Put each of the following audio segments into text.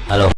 Halo.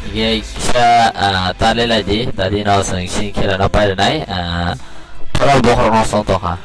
Sige, siya tali lagi. Tadi no sing sing kila no pa rin ay. Para bukro no son to ka.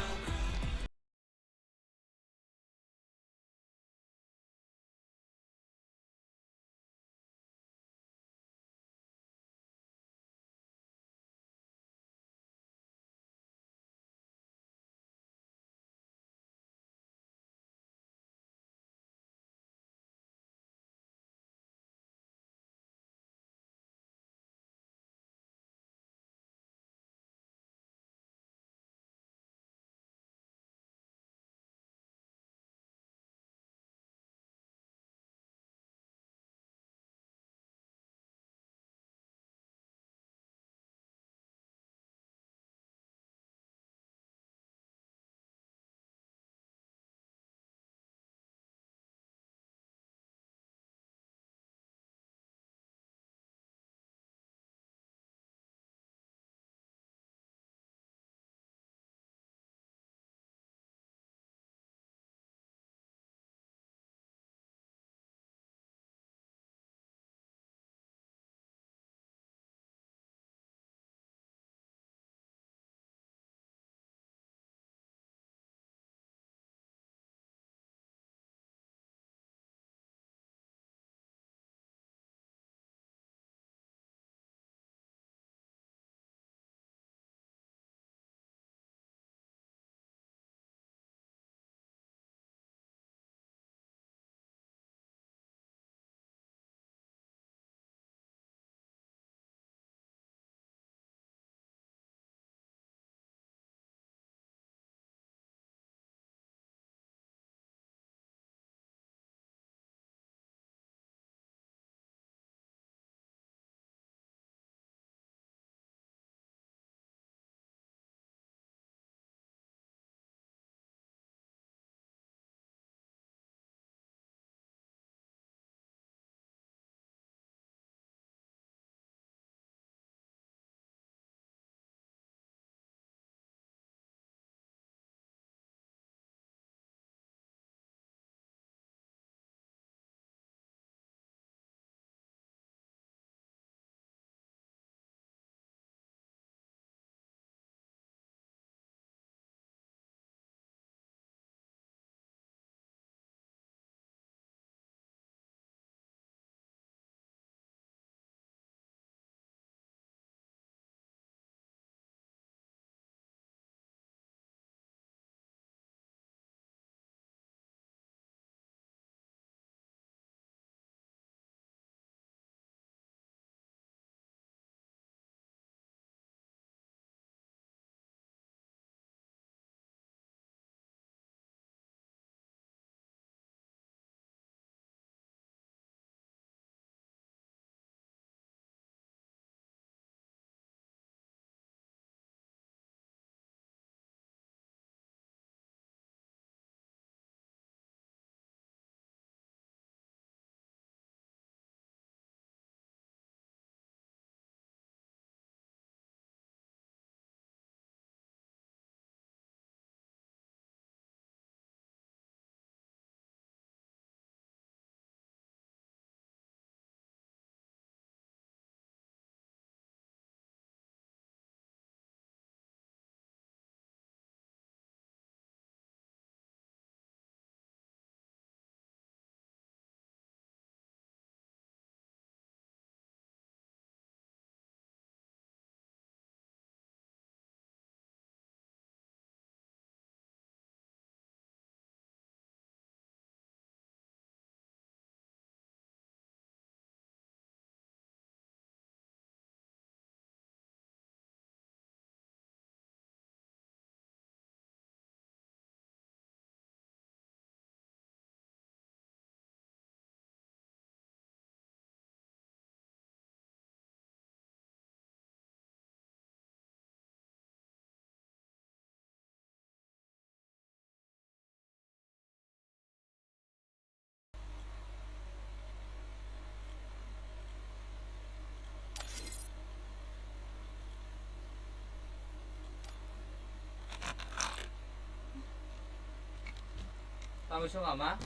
Tamu siapa ama?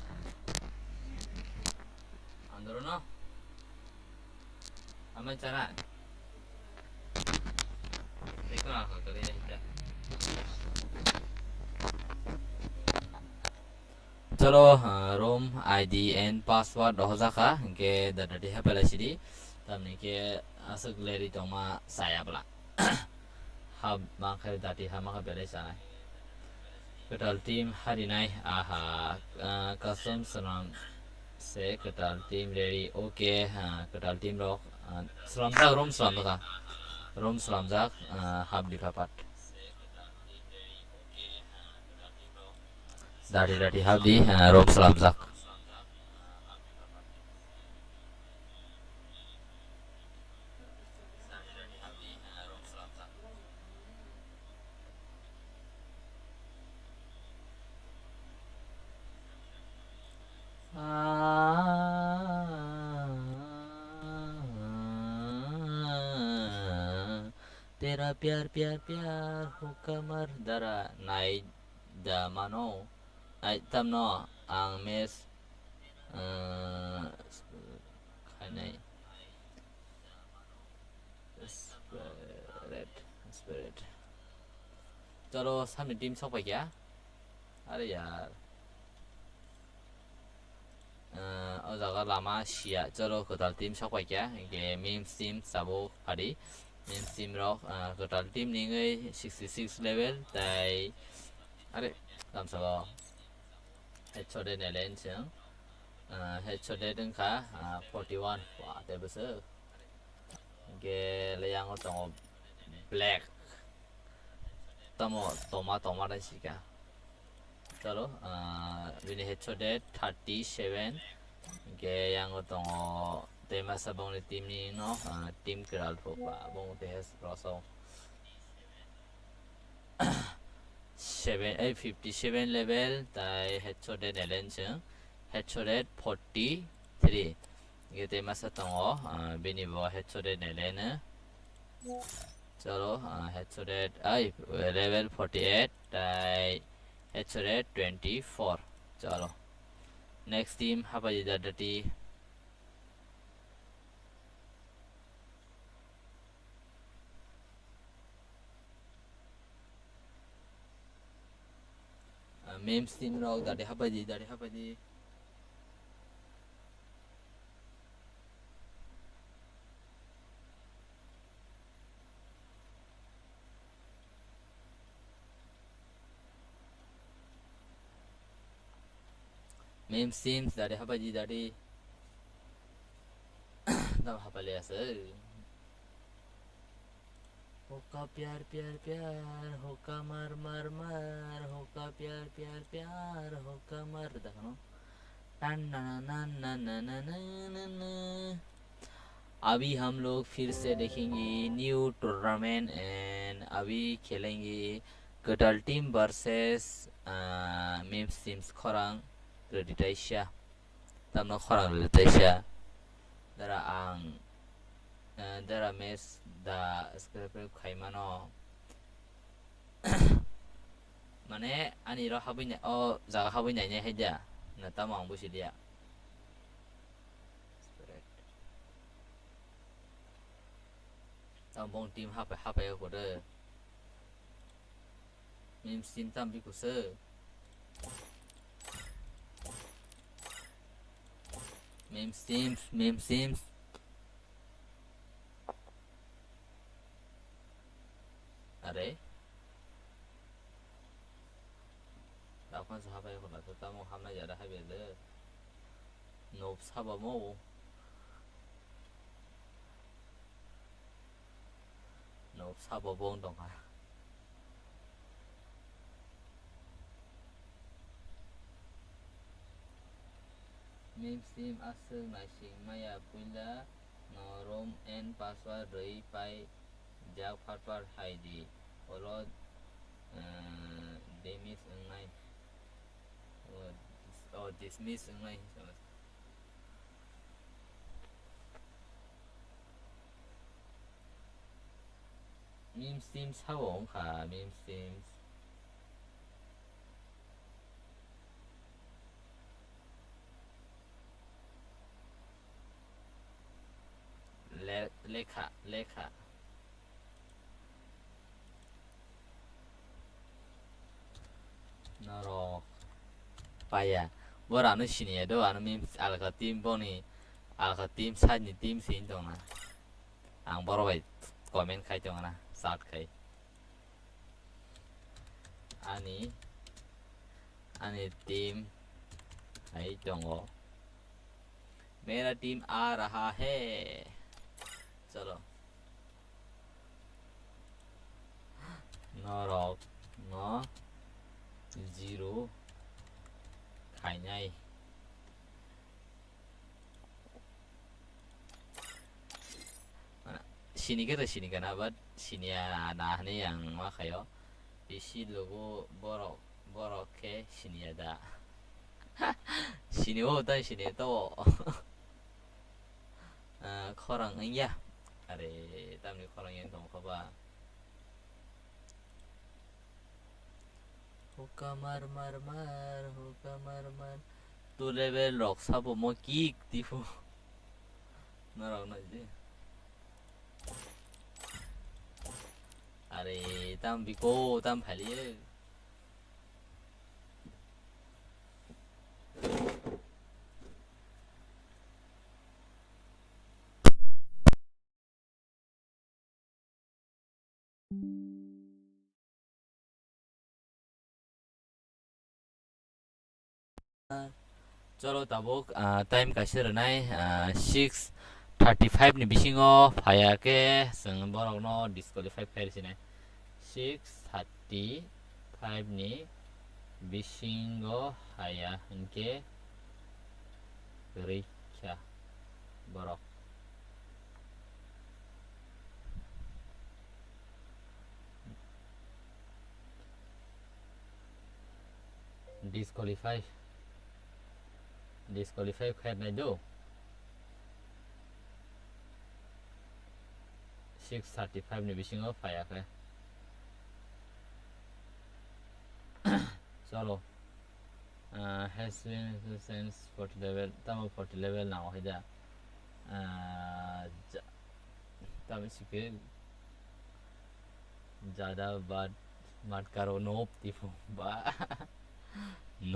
Andro no? Ama cara? Ikut aku kali ya. चलो रोम ID and password हो जाका के दादा हेपेला सिडी तमने के असक लेरी तोमा सायाबला हाब माखै दाति हा माखै बेले जानाय केटाल टीम हारिनाय आहा कसम सलाम से केटाल टीम रेडी ओके केटाल टीम रक सलाम जा रोम सलाम जा हाब दिफापात दाति हाब di रोम सलाम जा तेरा प्यार प्यार प्यार हो कमर दरा नाय दा मानो नाय tamno ang mes खानाय spirit चलो सामने टीम सफाई क्या अरे यार जगह लामा शिया चलो कताल टीम सफाई क्या के मीम्स टीम सबो फाड़ी मीम्स टीम रॉक कताल टीम निंगे 66 लेवल ताई अरे काम सबो हेडशॉट ने लेंस हेडशॉट दंखा 41 wah ते बसो के लेयांग तंग ब्लैक तमो तोमा रसिका चलो बिनि हेडशॉट 37 के yang tong tema sabong ni team ni no team kral pho pa bong te has roso 57 level tai headshot and chang headshot 43 ये tema sa tong bini bo headshot and चलो headshot ai level 48 tai headshot 24 चलो next team hapa ji dati memes team rok dati hapa ji memes teams dari hapa ji dari tam hapa le ase होका प्यार प्यार प्यार होका मार मार मार होका प्यार प्यार प्यार होका मार देखो अभी हम लोग फिर से देखेंगे न्यू टूर्नामेंट एंड अभी खेलेंगे कटल टीम वर्सेस मीम्स टीम्स खरांग रेडिटाइशा तमनो खरांग रेडिटाइशा दरा आं दरा मेस दा स्क्रिप्ट खाइमानो माने आनि र हाबैना जागा हाबैनायनि हायदा ना तामां बुसिदिया तामबं टीम हाफाय होदो मीम्स टीम ताम बिखुसो मीम्स टीम्स अरे दाखोन साहाबाय होना तो तामो हामना जादा हाबेले नोब साबामो नोब साबाबों दंहा memes team asal masing maya puila norom and password rei pai jak fatwar haidi olo demis engai dismiss engai memes team sabong kha memes teams lekha norok paya borano sini do anu memes alka tim boni alka tim sani tim sin dong na ang borobai comment khai dong na sat khai ani tim hai dongo मेरा team आ रहा है चलो नरक न zero खाइनाय सिनिके ना बाट सिनिया नाहने yang makayo bisi logo borok ke sinia da sini wo dan sini to khorang ya are tamni khorang yang dong khaba hoka mar to level rok sabo mo kik tifu narok na je are tam biko tam phali चलो तबो time कासे रनाय 6:35 नि बिसिङो फायाके जों बरकनो डिस्क्वालिफाइ फायरसिने 6:35 नि बिसिङो हाया हनके रैखा बरक disqualify खारनाय दो 6:35 नि बिसिङो फायाखै चलो has been since 40 level tamo 40 level now hida तब इसके ज़्यादा बात मत करो नोप तिफो बा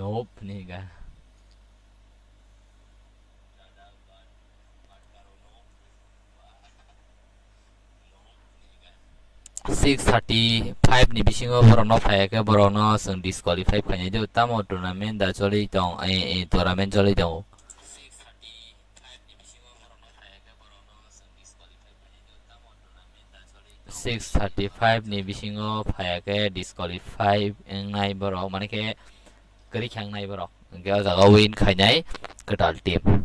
नोप नहीं का 6:35 ni bisingo borokno phayake borokno जों disqualify खायनाय दो tamo tournament da choli dong tournament choli dong 6:35 ni bisingo phayake disqualify ngai borok mane ke kari khangnai borok ge jaga win khainai ketal team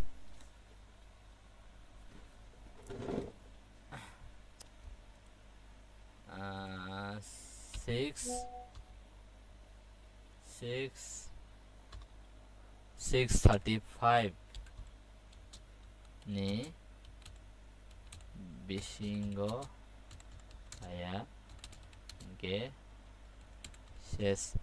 six 35 ni bisingo saya oke ses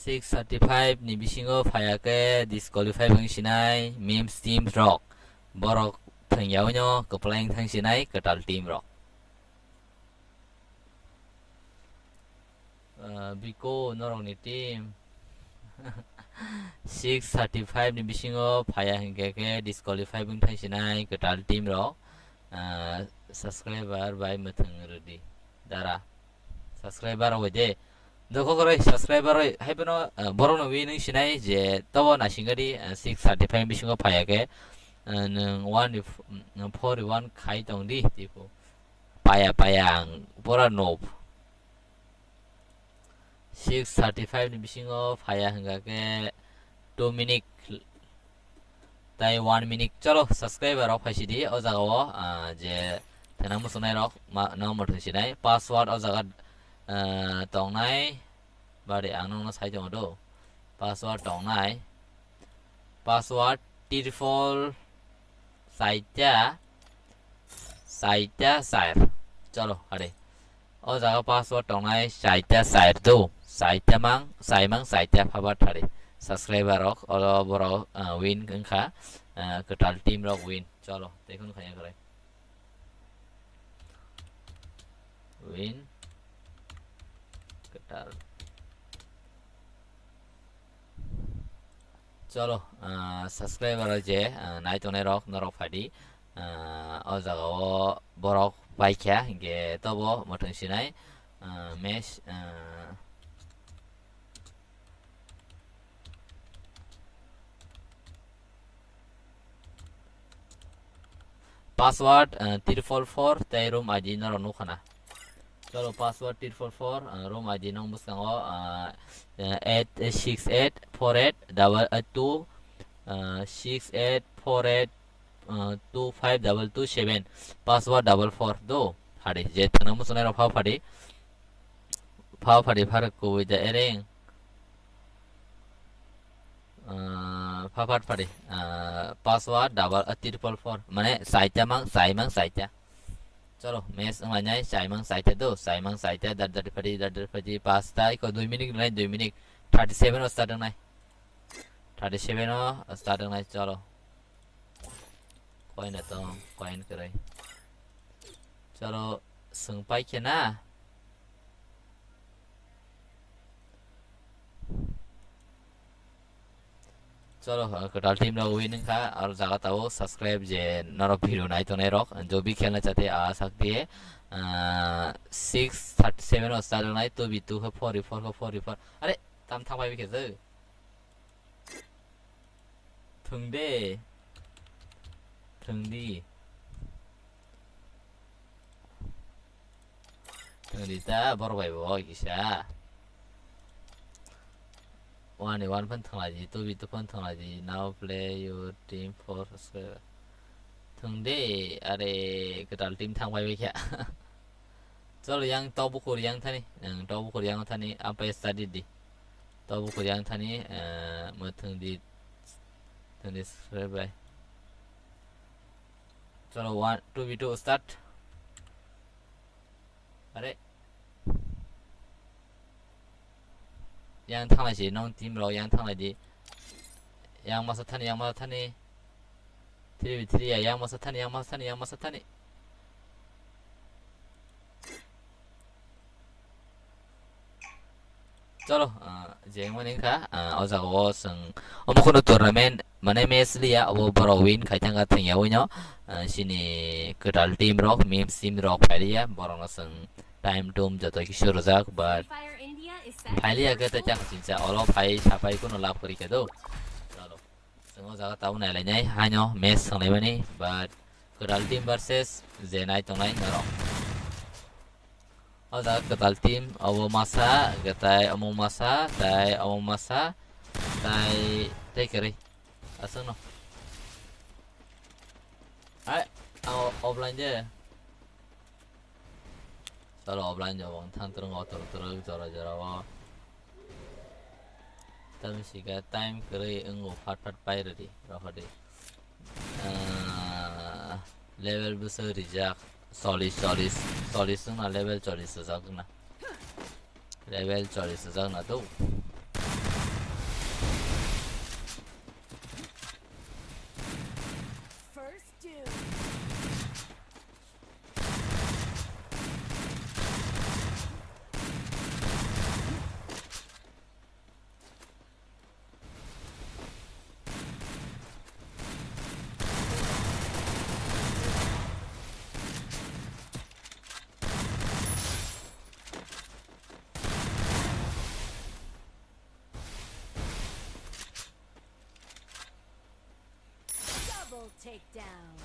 6:35 ni bisingo phayake disqualify bangsinai memes team rock borok thangyawnyo keplang thangsinai ketal team rock biko norok ni team 6:35 ni bisingo phaya hingke disqualify bung thangsinai ketal team rock subscriber by muthung rudi dara subscriber wede doko kore subscriber haibeno borokno winning sinai je tobo nasingari 6:35 bisingo phayake nung 141 khai tongdi tipo payang pura nob 6:35 ni bisingo phaya hingake 2 minute tai 1 minute chalo subscriber rok phaisidi o jagao je thanang musunai rok no mothsinai password o jaga tongnai bari anong sai dong do password tongnai password tirfol saita sair chalo hare o jaga password tongnai saita sair do saita mang saita phabat hare subscriber rock olo borok win kha total team rock win cholo দেখুন খায়া করে win total cholo subscriber je nai tone rock norok phadi o jago borok paikya ge tobo mothong sinai mesh password 344 tay room ID na ronu khana chalo password 344 room ID nong buskango 8684822 6848252227 password 44 do hadi je thana musonai ro phao phadi phar ko ja ereng Papat pade password double 344 মানে সাইটা mang সাইটা চলো mace মানাই সাইমাং সাইটা দো সাইমাং সাইটা দার ফadi পাঁচটা কো 2 minute নাই 2 minute 37 ও start নাই 37 ও start নাই চলো কয়েন তো কয়েন করে চলো সংপাই কেনা चलो टोटल टीम लोग विन का और जगह तो सब्सक्राइब जे नरो वीडियो नहीं तो नहीं रोक जो भी खेलना चाहते आ सकती है 637 और स्टार नहीं तो भी तू 44 अरे तम था भाई कैसे थंगदे थंगदी ता बरो भाई वो किसा one pen thanglaji to bi to pen thanglaji now play your team for square thangde are ketal team thang bai kya chalo yang to bu khur yang thani apa study di to bu khur yang thani ma thangdi square bai chalo 1 2v2 start are yang thang lại chỉ nông team rồi yang thang lại đi yang masa thani thì yang masa thani chalo jeng maning kha oja go sung omokono tournament mane match liya abo baro win khai thanga thengya winyo sini ketal team rock meme sim rock phaliya borong sung time tom joto kisho rojak but फाइली आगे तो चाक चिंचा alloy phi छापाई को नलाप करी के दो चलो संगो जागा ताऊ नाइ लाइ नाइ हानो मैच संगलाइ बनी but ketal team versus zenai tongai naro o jaga ketal team obo masa gatai omo masa tai keri asung no ai offline je chalo offline jo bang thang terung otor jara wa tam siga time kere engo phat pai ready rahade level besar rijak solid na level 40 sajak na level 40 sajak na to Takedown.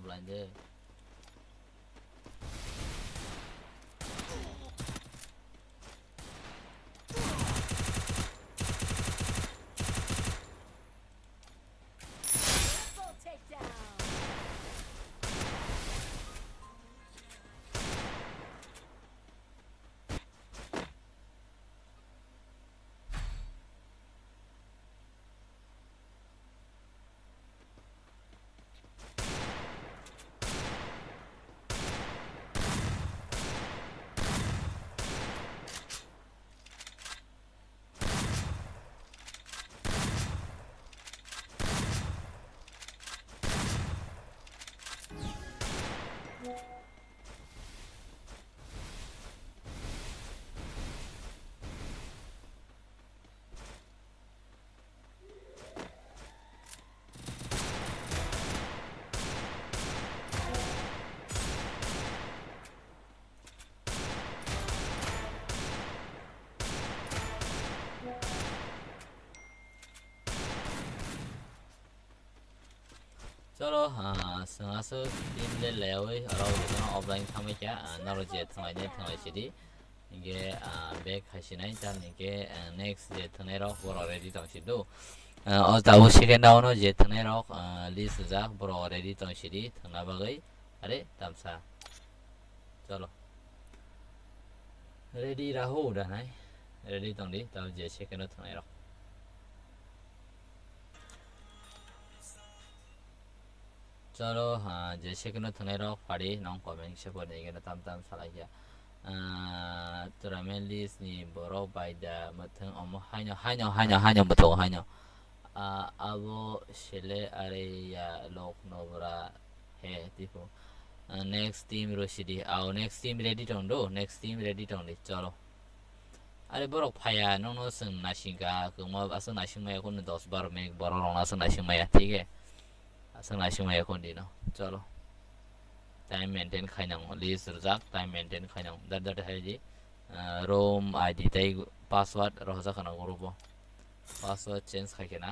offline 돼. चलो संगासो team ले लेवे अराव जों offline खामै क्या नारो जे थांनायनि थांनायसिदि इगे bake हासिनाय जान इगे next जे थांनाय रक बर अलरेडी थांसिदो अ दाबो सेकेन्ड डाउन जे थांनाय रक लिस्ट जा बर अलरेडी थांसिदि थांना बागै अरे तामसा चलो रेडी राहो उदानाय रेडी तंदि ताव जे सेकेन्ड थांनाय रक चलो जे सेकेन्ड थांनाय रक फारि नं कमेन्ट सेपर नेगेन ताम ताम सालाया tournament list ni borok baida mathang omo haino bato haino abo sele are ya lok nobra he tipo next team rosidi au next team ready tondo next team ready tondi chalo are borok phaya no sung nasinga kuma asung nasingmaya kun 10-12 minute borok rong asung nasingmaya ठीक है asung nasingmaya kun dino chalo time maintain खाइनांगौ list रजाक time maintain खाइनांगौ दाद है जी रोम ID ताई password रजा खाना group password change खाके ना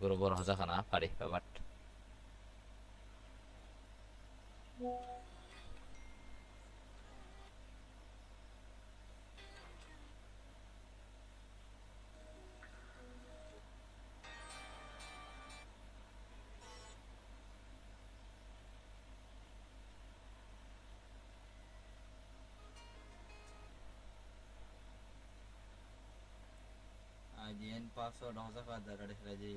ग्रुप रजा खाना पारी बाबा आईडी पासवर्ड रजा का दाद है जी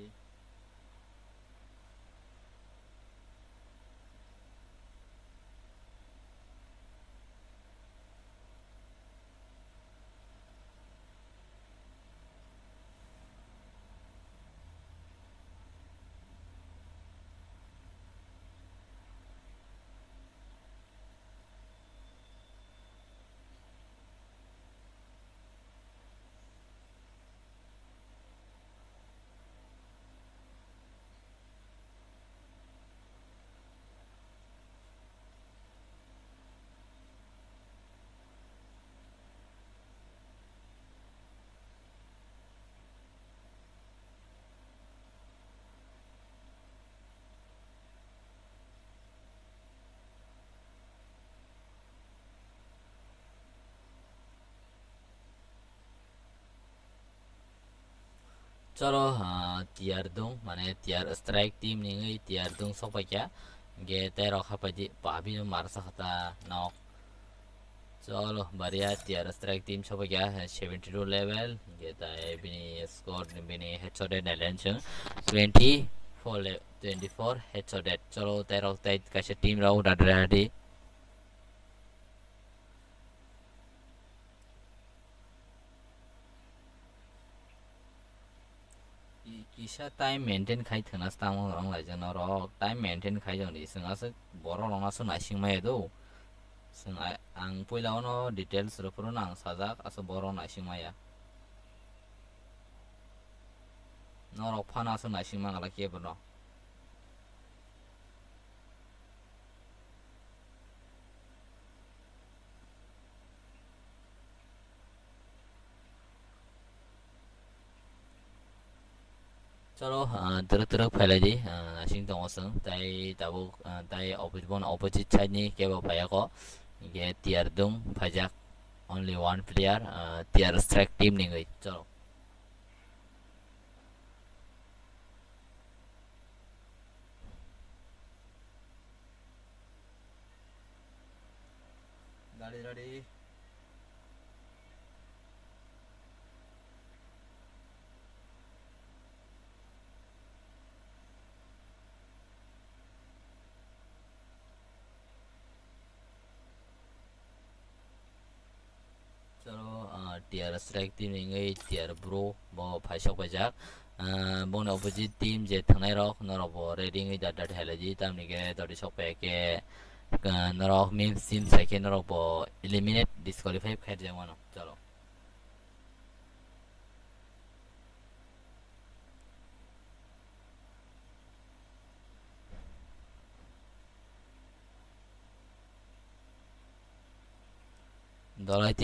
चलो tier dong माने tier strike team नी tier dong sok pa क्या गे तेरो खापदी पाबी no मार सकता नॉक चलो बढ़िया tier strike team सब क्या 72 level गे ताए बिनी स्कोर बिनी headshot नैलेंच 24 headshot चलो तेरो ताई कैसे टीम राउ डाट रहा किसा टाइम मेंटेन खाइ थना स्टाम रंग लाइजन र टाइम मेंटेन खाइ जंदि संगासो बर रंगासो नासिंमाय दो जों आं पहिलावनो डिटेल्स रफोरनो आं साजाक आसो बर नासिंमाया नरक फानासो नासिंमांगाला केबनो chalo truk truk phailai di sing tong oseng tai tabuk tai opposite side ni kebo phayako ge tier dung phajak only one player tier strike team ni ngai chalo ready chalo tier strike team ni ngai tier bro bo phaisak bajak bon opposite team je thangnai rok norok bo ready ngai dat dat helai di tamni ge dori sok pe ke norok main team sake norok bo eliminate disqualify khair jamano chalo dolai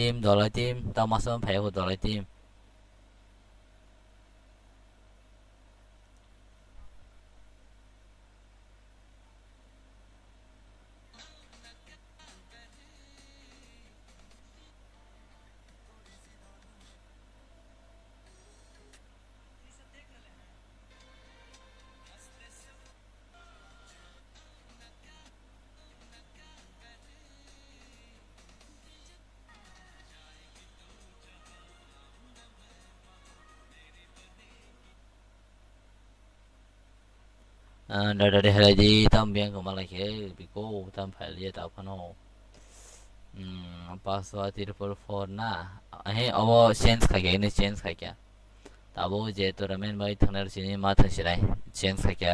team tao masuk phaiako dolai team dari helai di tam biang kemalai ke biko tam phai lia tao phano password 444 na he abo change khai ke ni change khai kya tabo je tournament bai thangnar sini ma thang sirai change khai kya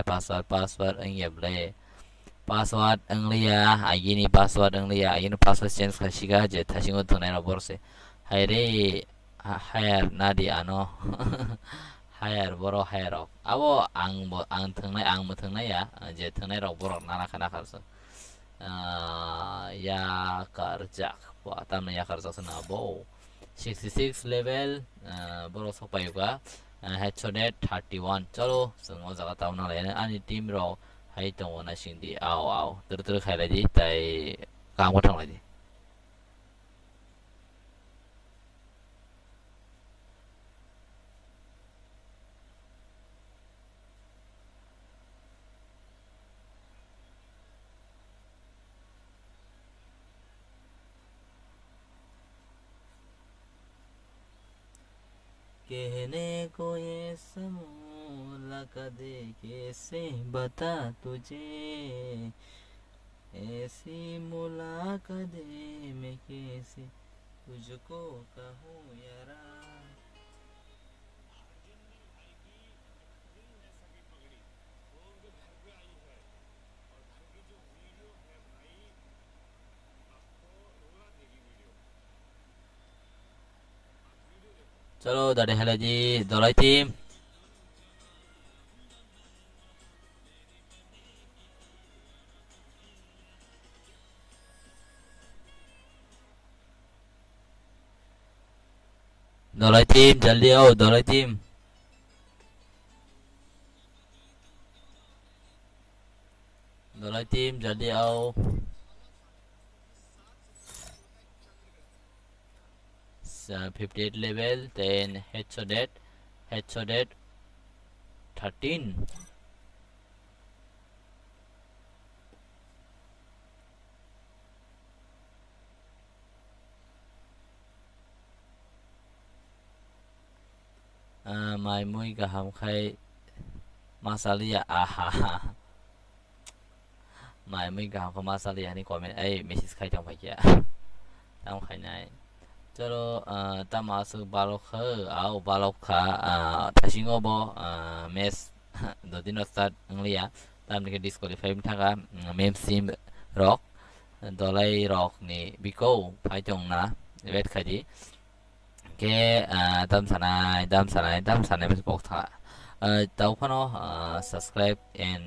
password ang ye ble password ang lia agini password ang lia agini password change khai siga je thasingo thangnar borse hai re hire nadi ano hire boro hire rok abo ang thangna ya je thangna rok borok nana khana kharsa ya karjak bo tamna ya karjak sana bo 66 level borok sok payuga headshot 31 chalo sungo jaga tauna le ani team rok hai tongona singdi aw tur khaila di tai kam ko thangla di कहने को ये मुलाकात कैसे बता तुझे ऐसी मुलाकात मैं कैसे तुझको कहूँ यारा चलो दाढ़ी हेला जी दोलाई टीम जल्दी आओ दोलाई टीम जल्दी आओ 58 level then headshot 13 mai mui ka ham khai masalia mai mui ka ham ko masalia ni comment ai message khai tang phai kya tang khai nai chalo ta masuk balok kha au balok kha thasingo bo mes dodino start anglia tam ni disqualify thaka mem sim rock dolai rock ni biko phai tong na vet khaji ke dam sanai mes bok tha tau phano subscribe and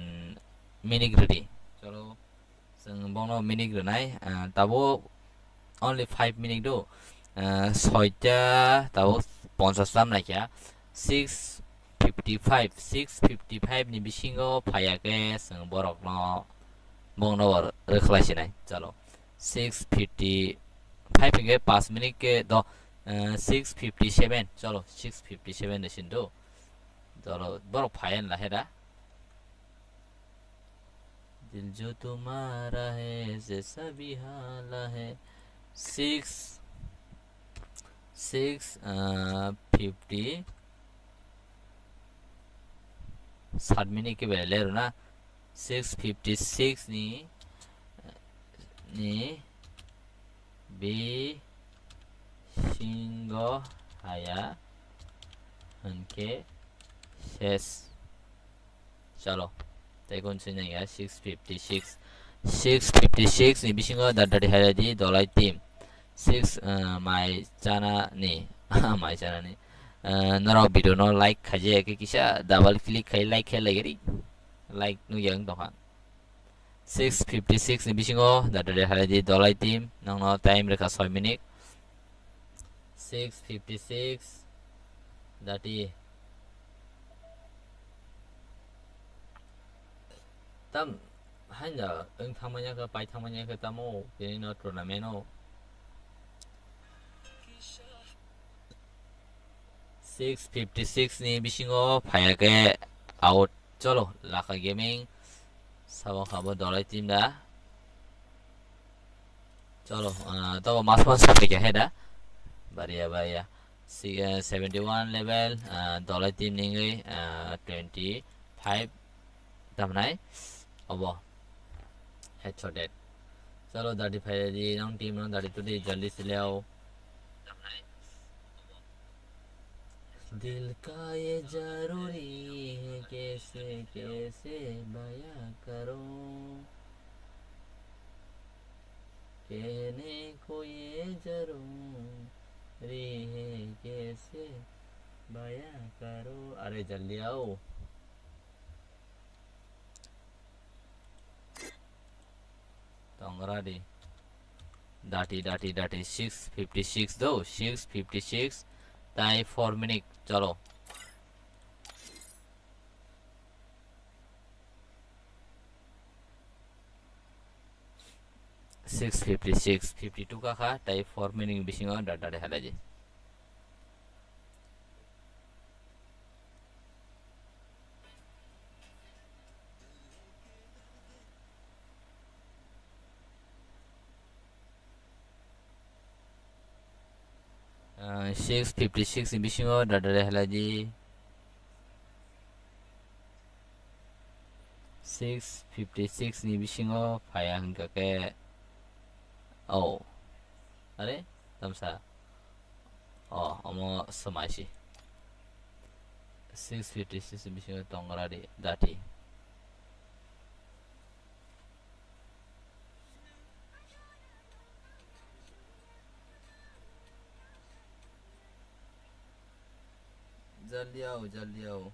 mini ready chalo sing bono mini nai tabo only 5 minute do ছয়টা তাও 50 নাম নাইকিয়া 6 655 655 ni bisingo phayake sung borok no bongno rekhlasinai chalo 655 ke 5 minute ke do 657 chalo 657 de sindo chalo borok phayan la heda दिल जो तुम्हारा है जैसा भी हाला है 650 7 minute ke bele na 656 ni B singo haya hanke ses chalo taikon chine ya 656 656 ni bisingo dadari haya di dolai team 6 mai chana ni mai chana ni naro video no like khaje ke kisa double click khai like khai lageri like nu yang to ha 656 ni bisingo dadari haya di dolai team nang no time rekha 6 minute 656 dati tam hanya eng thamanya ke pai thamanya ke tamo ini no tournament no 656 ni bisingo phayake out chalo laka gaming sabo khabo dolai team da chalo to mas mas ke heda baria 71 level dolai team ningai 25 tamnai obo headshot dead chalo dadi phai di nong team nong dadi tudi jaldi se leo दिल का ये जरूरी है कैसे कैसे बयां करूं कहने को ये जरूरी है कैसे बयां करूं अरे जल्दी आओ तंगरा दी डाटी 656 दो 656 ताई 4 minute चलो 656 52 का खा ताई 4 minute बिसिंग डाटा दे हला जे 656 bisingo dadare halaji 656 ni bisingo phaya hingka ke oh are tamsa oh omo samashi 656 bisingo tongrari dati जल्दी आओ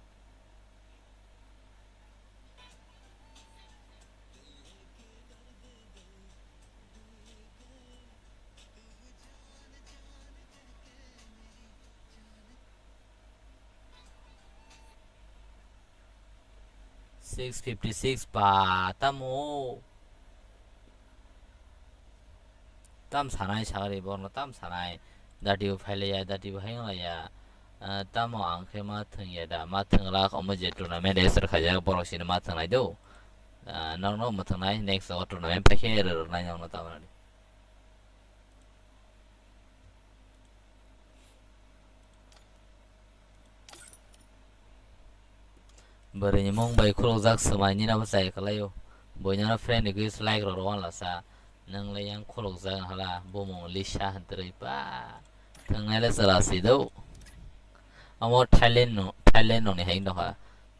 656 pa tamo tam sanai chagari borno tam sanai dati uphale ya dati bhaingla ya tamo angke ma thung ya da ma thung la omo je tournament eser khaja borok sin ma thung nai do nang no ma thung nai next tournament pa khe rer nai nang no tamani bari mong bai khulok jak samai ni na ba sai kalayo boina friend ni guys like ro wan la sa nang le yang khulok jak hala bo mong lisha han tri pa thang nai la sala si do amo Thailand no ni hain do ha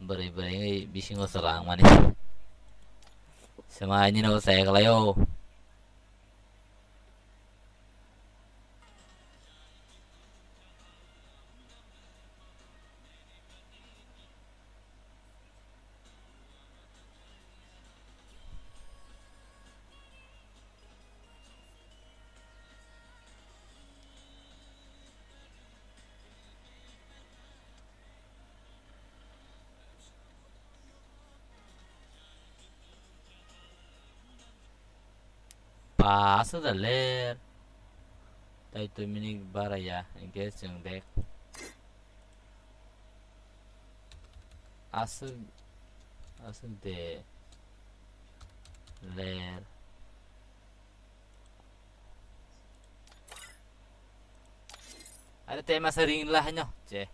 bari ngai bisingo salang mani samai ni na ba sai kalayo asal dah ler. Tay tu minik baraya engke jeng dek. Asal de ler. Ada tema sering lah nyo, je.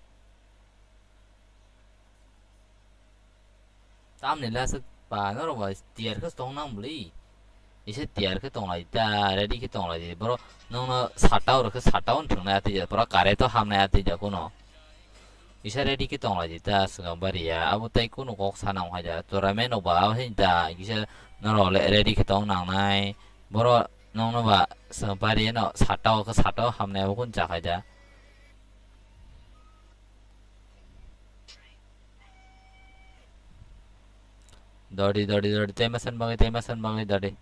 Tam ni lah pa nó rồi tiệt cái tông năng beli. Ise tiệt cái tông lại ta ready cái tông lại bro nó satau rồi cái satau thằng này thì bro kare to ham này thì jago no. Ise ready cái tông lại ta sengam bari ya. Abu tay kuno kok sanang aja. Tournament no ba hin ta ise nó rồi ready cái tông năng này bro nó ba sengam bari nó satau cái satau ham này pun cak aja. Dodi temasan bangai dodi.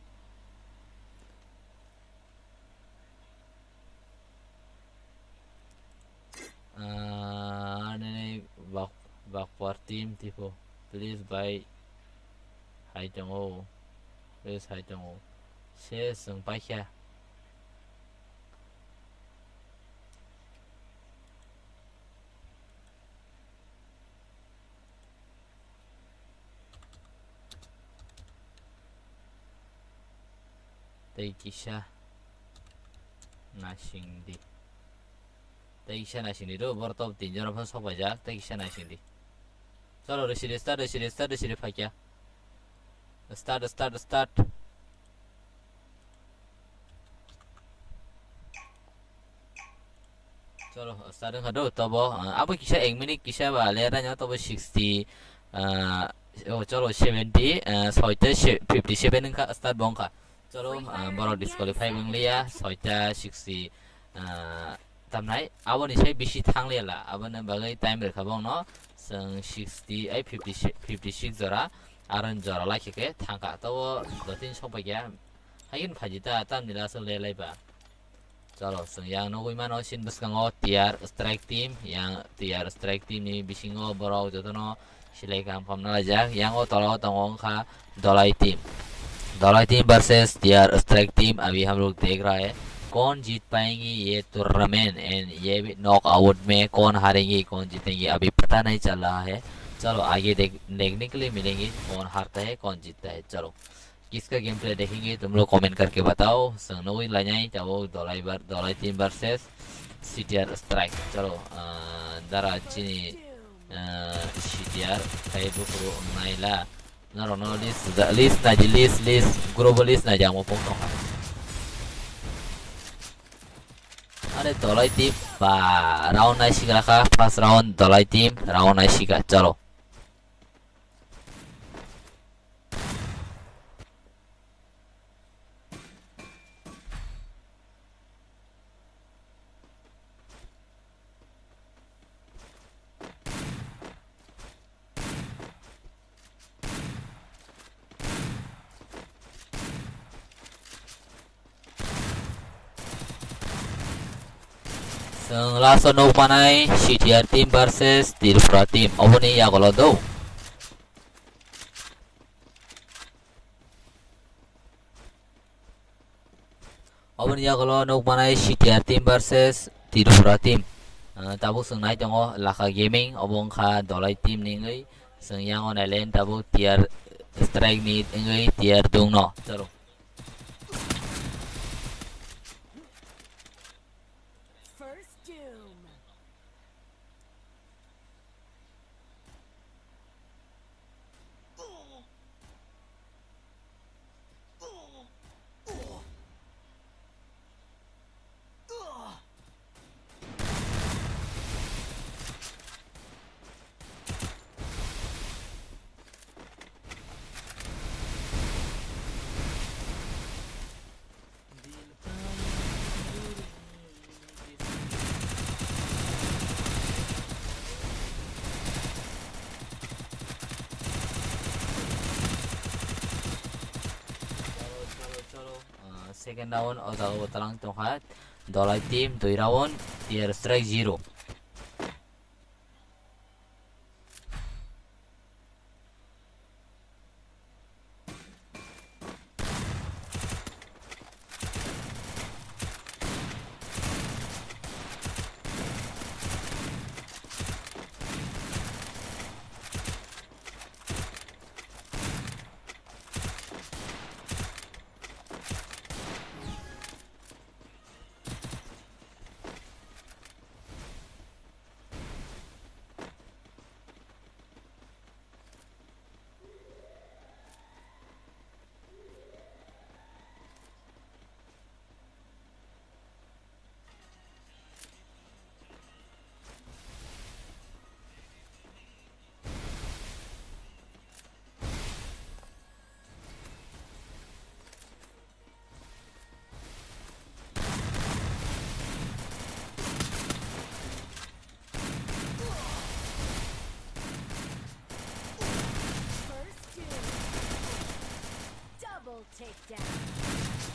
Ini bak for team tipo. Please buy hai jango. Please hai jango. Saya seng pakai. Tay kisah nasing di. Tay kisah nasing di do bortop tinjau apa sok aja. Tay kisah nasing di. Chalo start pakai. Start. Chalo start kado tobo. Apa kisah minik kisah ba leranya tobo 60. Chalo 70. Soalnya 57 ka start bongka. Chalo baru disqualify bang liya soita 60 tam nai awon ni sai bisi thang le la abon bagai time re khabong no seng 60 ai 56 jora aran jora la ke thangka to dotin sopa ya hayin phajita tam nila so le lai ba. Chalo seng yang no goi mano sin baskango tiar strike team yang tiar strike team ni bisingo borok jotono silai kam pamna ja yang o tolo tongong kha dolai team versus यार strike team. अभी हम लोग देख रहा है कौन जीत पाएंगे ये टूर्नामेंट एंड ये भी नॉक आउट में कौन हारेंगे कौन जीतेंगे अभी पता नहीं चल रहा है. चलो आगे देखने के लिए मिलेंगे कौन हारता है कौन जीतता है. चलो किसका गेम प्ले देखेंगे तुम लोग कमेंट करके बताओ. संगनोई लाइनाई चाहो dolai team versus CTR strike. चलो दरा चिनी CTR kayak buku naila. No, list global list na jangan mau potong. Ada dolai team, round na sih kah? Pas round dolai team, round na sih kah? Chalo. Langsung no panai CTR team versus Tirfra team. Apa nih ya kalau do? Apa nih ya kalau no panai CTR team versus Tirfra team. Tabu sengai jango laka gaming. Obong ka dolai team nih ngai. Sengyang on island tabu tiar strike nih ngai tiar dung no. Chalo. Second round atau talang tongkat dolai team 2 round tier strike 0.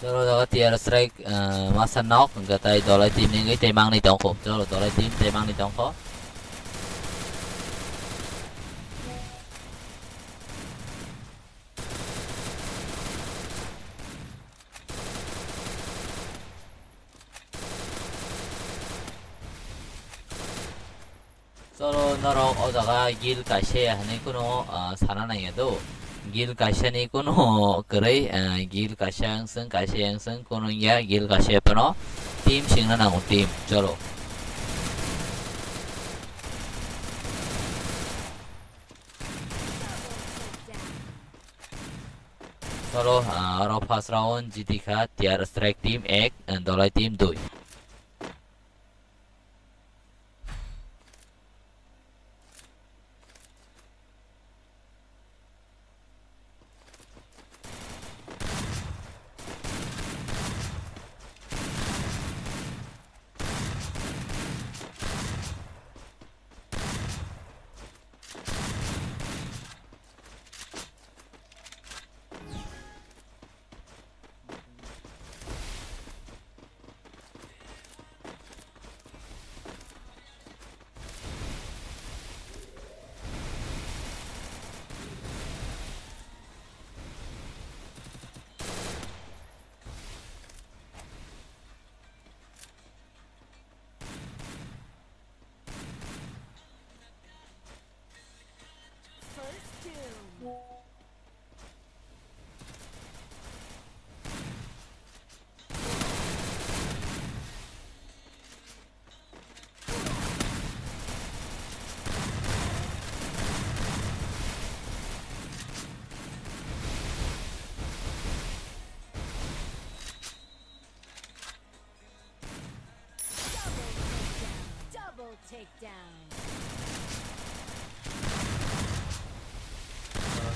Chalo đó tier strike masa knock người ta đổ lại team này cái mang này tổng khổ chalo đổ lại team mang này tổng khổ chalo nó ở 자가 길 가셔야 하는 거노 살아나야도 길 가셔니 거노 그래 길 가셔양성 가셔양성 거노야 길 가셔야 번호 team 싱나나고 team chalo Solo ở first round GT tier strike team 1 đổ lại team 2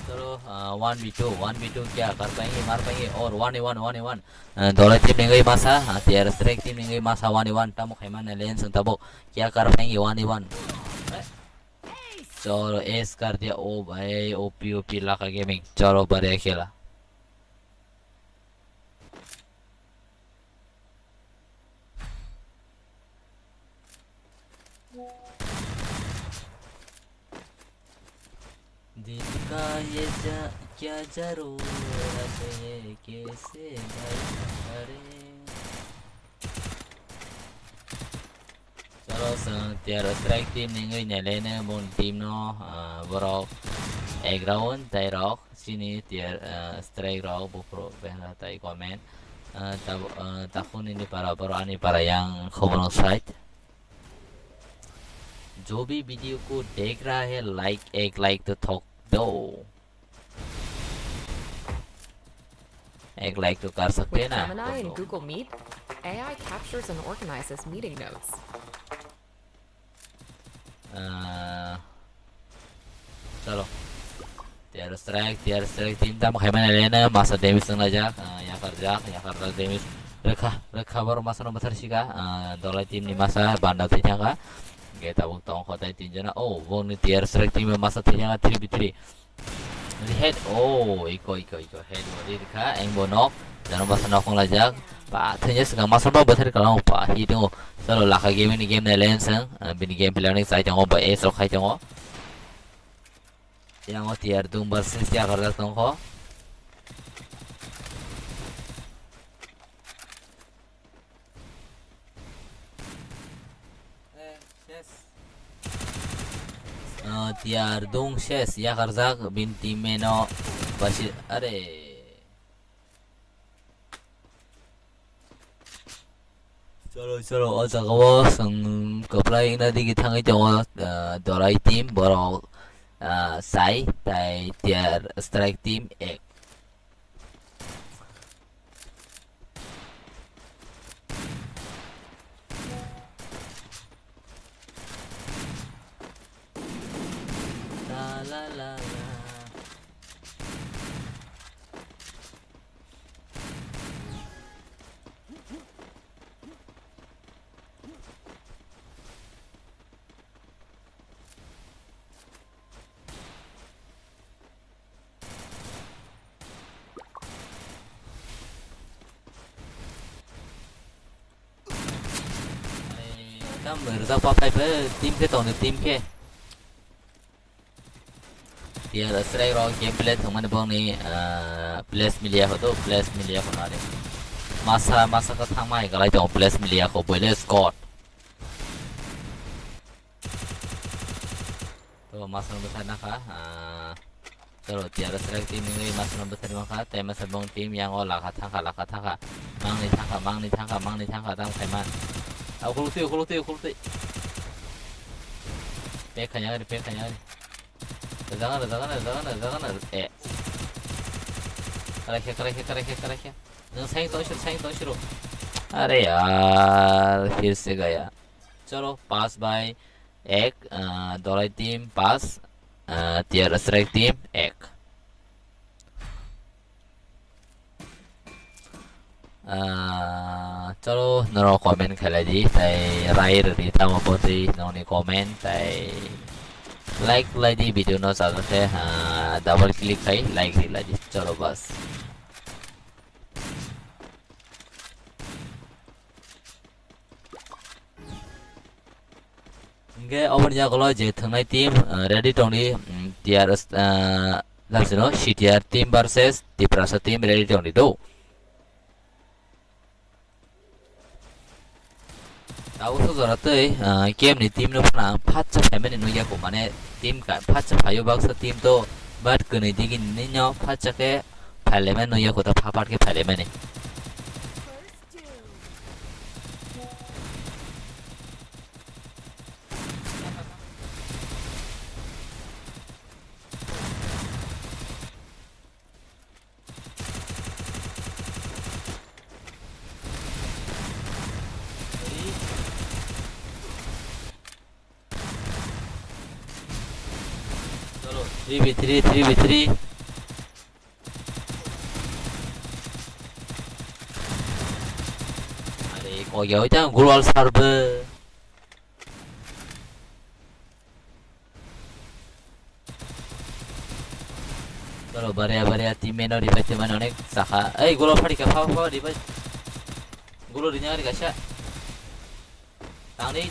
चलो 1v2 क्या कर पाएंगे मार पाएंगे और 1v1 दौलत team ने गई मासा tier strike टीम ने गई मासा 1v1 तब खेमान लेन संग तब क्या कर पाएंगे 1v1 चलो एस कर दिया ओ भाई ओपी लाका गेमिंग चलो बढ़िया खेला दिल का ये क्या जरूरत है कैसे करे चलो tier strike team này người nhảy lên một team nó vào egg round tay rock sini tier strike rock bukro behna tay comment tahun ini para yang komen site जो भी वीडियो को देख रहा है एक लाइक तो ठोक दो एक लाइक तो कर सकते हैं ना Gemini and Google Meet, AI captures and organizes meeting notes. चलो tier strike team ta makaiman elena masa damage na jak ya kar damage rekha baru masa nomor siga dolai team ni masa banda tinya ka kita bukti kota tinjana oh wong ni tier strike team masa tinya 3v3 head oh iko head wadi ka eng bonok jangan masa nokong lajak pa tinya segang masa ba betul kalau pa hidung selalu laka game ni game na lensang bini game planning sai jangan ba es khai jangan yang tier dung versus ya kerja tongko tier dung ses ya kerja binti meno pasti are चलो अच्छा कहो संग कपलाई ना दी किथांगे जो Dolai team बरो sai tại tier strike team 1 la la la mở ra qua với team cái tổng được team kia thì là sẽ rồi game play thằng mình bong ni place milia ho to place milia ho na masa ka thang mai ka lai tong place milia ko boile score to masa no thana ka chalo tiara select team ni masa no thana ka te masa bong team yang ola ka thang ka mang ni thang ka dam khai man au khulu ti pe khanya jangan करा क्या सही तो शुरू अरे यार फिर से गया चलो पास बाय एक दोलाई टीम पास तियर स्ट्राइक टीम एक चलो नरो कमेंट खेला जी ताई राइट रिता मपोती नोनी कमेंट ताई लाइक दी वीडियो न चाहते डबल क्लिक है लाइक दिला जी चलो बस Oke, open ya kalau je tengah tim ready tong di tiar langsung si tiar tim versus di perasa tim ready tong di do. Tahu tuh zara tuh game ni tim nu pernah patcha family nu ya kumane tim kan patcha payo baksa tim to bat kene digin ni nyo patcha ke parliament nu ya kota papat ke parliament ni. Chalo 3v3 अरे को गया होता global server चलो बढ़िया team में revive team में अनेक शाखा ए ग्लोबल फाड़ी का फाव रिवाइव ग्लोबल रिन्या रि गाशा तांनि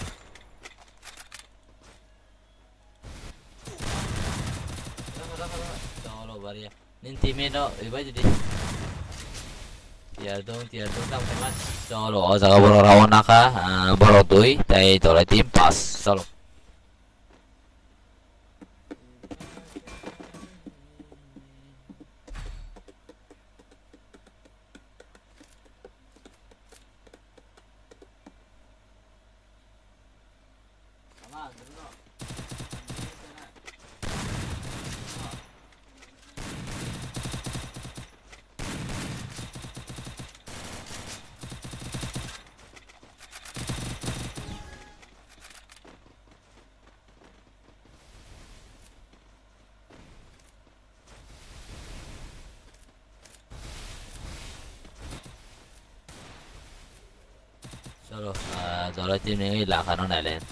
चलो बढ़िया निन टीम में no revive the tiar dong tam teman cholo jaga boro rawon naka boro dui tai tolai tim pas cholo cholo tolai tim ni lakan on alen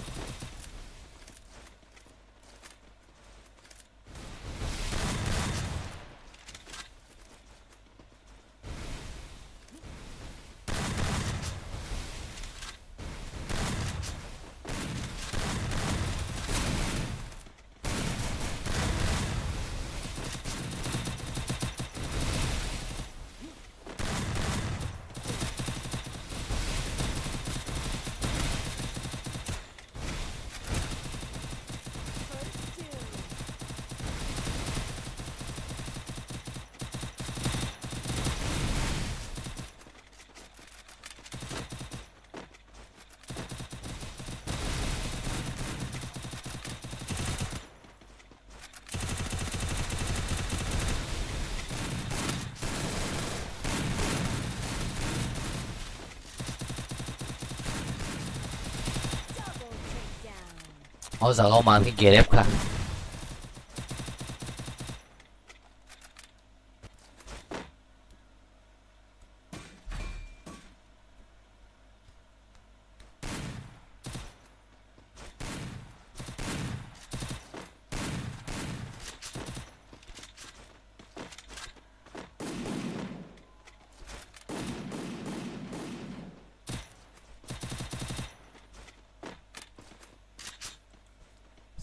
jaga mati gerep kah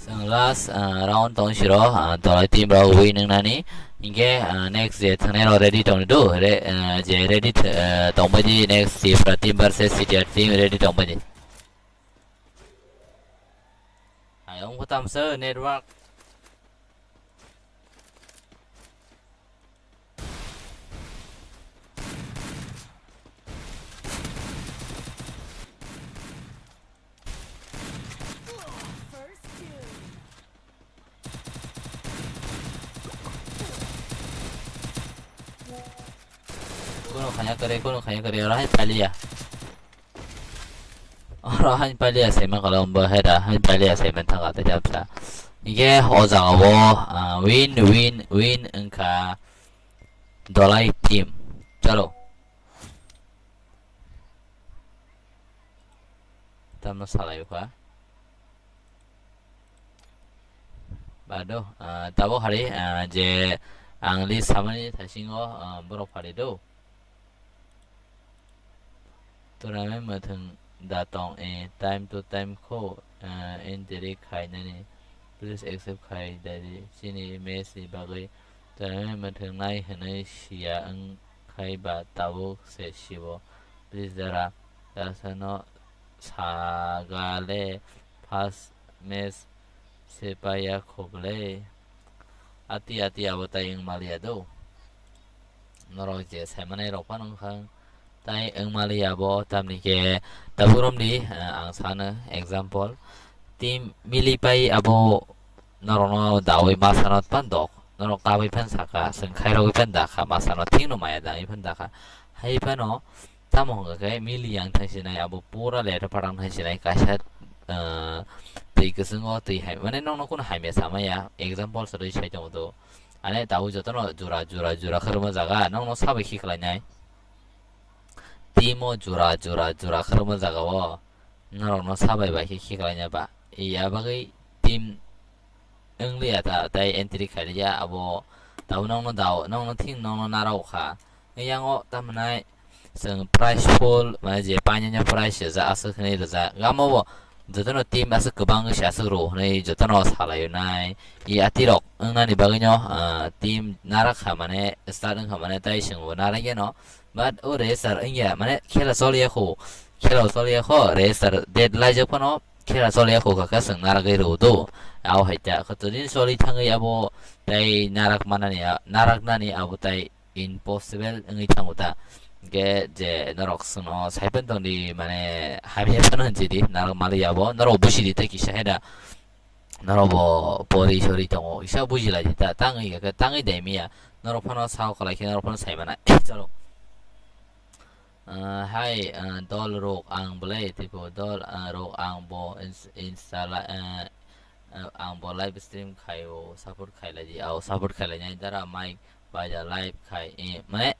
last round 동시로 돌아 팀으로 win 능나니 이게 next 제 턴에로 ready 동도 제 ready 동바지 next 팀 vs city team ready 동바지 ông có tâm sơ network kuno kanya kare orang pali ya orang pali ya semen kalau bahada han pali ya semen tangga terjadi 이게 어장하고 win 응카 dollar team चलो tama salay pa bado tabo hari je ang list samani 다싱어 borok parido tournament mateng datong time to time ko entry khai nani please accept khai dari sini messi bagai tournament mateng nai hanai sia ang khai ba tabo se shibo please dara dasano sagale pas mes sepaya koble ati abota yung maliado noro je samanai ropanong khang tai ang maliabo tamni ke taburom di ang sana example tim milipai abo norono dawi masanot pandok noro kawi pan saka seng khairo pan dakha masanot thingno maya dang pan dakha hai pano tamong ke mili yang thasinai abo pura le parang thasinai kasat tei kesengo tei hai mane nong kun hai me samaya example sari chai to ane dawu jotono jura kharma jaga nong sabe khiklai timo jura kharma jaga wo nong sabe ba khiklai ba iya bagai tim engli ata tai entry khalia abo dawu nong thing nong narau kha yango tamnai seng price pool maje panyanya price za asu khne za gamo jotono team asu kubang sha asuro nei jotono salayo nai I atirok nani baginyo team narak hamane start hamane tai singwo narage no but o racer ingya mane khela soliya kho racer deadline jokono khela soliya kho ka sing narage ro do aw haita khotodin soli thangai abo tai narak manani narak nani abo tai impossible ngi thangota ge je narok suno saipen tongdi mane habi panon jidi narak mali abo naro bushidi te kisha heda naro bo bori shori tongo isa bujila jita tangi ga tangi demia naro pano sao kala ki naro pano saimana chalo hai dol rok ang boleh tipo dol rok ang bo install ang bo live stream khayo support khaila ji au support khaila nya dara mic baja live khai mane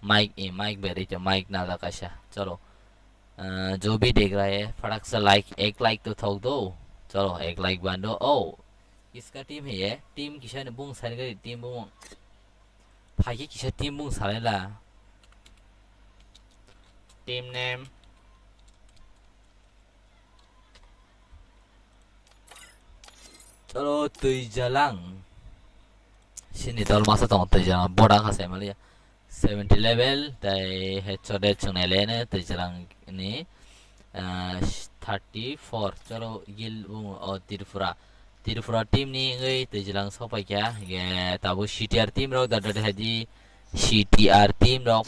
mic बेरी जो mic ना लगा शा चलो जो भी देख रहा है फटाक से एक लाइक तो ठोक दो चलो एक लाइक बांधो ओ इसका टीम है ये टीम किसा ने बुंग सारे का टीम बुंग भाई किसा टीम बुंग सारे ला टीम नेम चलो तुइजालांग सिनी तोल मासा तोंग तुइजालांग बोड़ा खासे मलिया 70 level tai headshot chungne lene tai jalang ni 34 chalo gil tirfura team ni ngai tai jalang sopai kya ge tabu CTR team rok da haji CTR team rok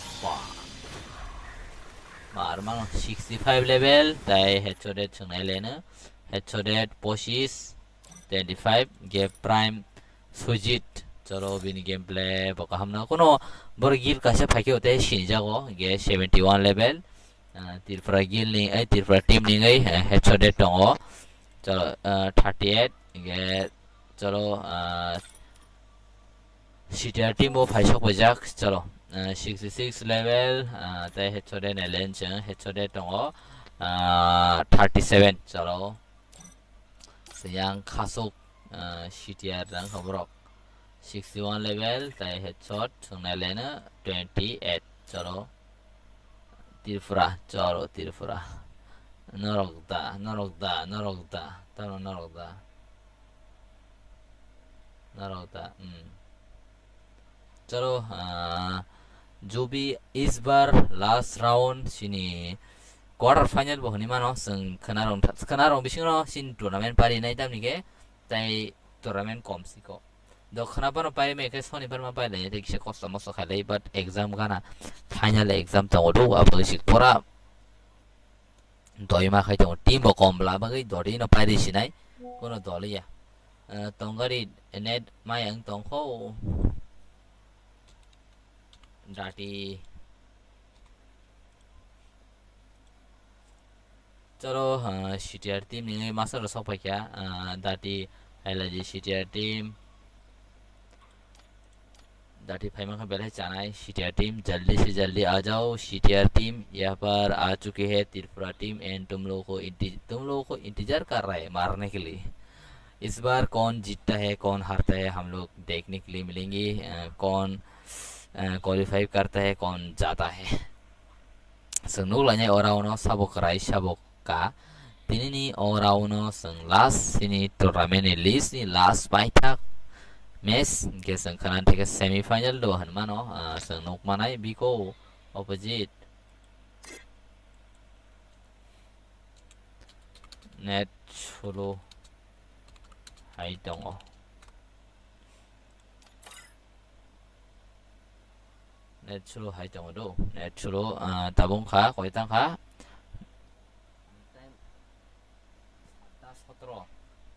mar mang 65 level tai headshot chungne lene headshot posis 25 ge prime sujit चलो बिनी game play बका हमना कोनो बर गिल कासे फाके होते सिनि जागो गे 71 level तिरफ्रा Gill नि तिरफ्रा team नि गई हेडशॉट टंगो चलो 38 गे चलो सीटीआर टीम वो फाइशक बजाक चलो 66 लेवल ते हेडशॉट ने लेंच हेडशॉट टंगो 37 चलो सेयांग खासोक सीटीआर रंग खबरक 61 level tai headshot sungai lena 28 chalo tirfura norokda tano norokda नरौता चलो जो भी इस बार लास्ट राउंड सिनी क्वार्टर फाइनल बहनी मानो जों खोनारं बिसिङाव सिन टुर्नामेन्ट पारिनाय दामनिके जाय टुर्नामेन्ट कमसिखौ दखनाफोर पाइ मेखे शनिबार मा पाइले देखिसे खस्थ मस्थ खाले बाट एग्जाम गाना फाइनल एग्जाम दङ अब सिखपरा दय माखाय दङ टिम कमब्ला बागै दरिनो पारिसिनाय कोनो दलिया तंगारी नेट मायang तंखौ डाटी चलो सीटीआर टीम नि मास्टर सफाय क्या डाटी हाइलाजी सीटीआर टीम डाटी फाइमा का पहले जाना है सीटीआर टीम जल्दी से जल्दी आ जाओ सीटीआर टीम यहाँ पर आ चुकी है त्रिपुरा टीम एंड तुम लोगों को इंतजार कर रहा है मारने के लिए इस बार कौन जीतता है कौन हारता है हम लोग देखने के लिए मिलेंगे कौन क्वालिफाई करता है कौन जाता है संग लाइनाय अराउनो साबक राय साबक का दिनैनि अराउनो जों लास्ट सिनि टुर्नामेन्ट नि लिस्ट नि लास्ट बाइथाक मैच के जों खोनानोथेके सेमिफाइनल दो हनमानो जों नकमानाय बिखौ अपोजिट नेट सुलु हाय दङ नेट सुलु हाय दङ दो नेट सुलु ताबुंखा कयतांखा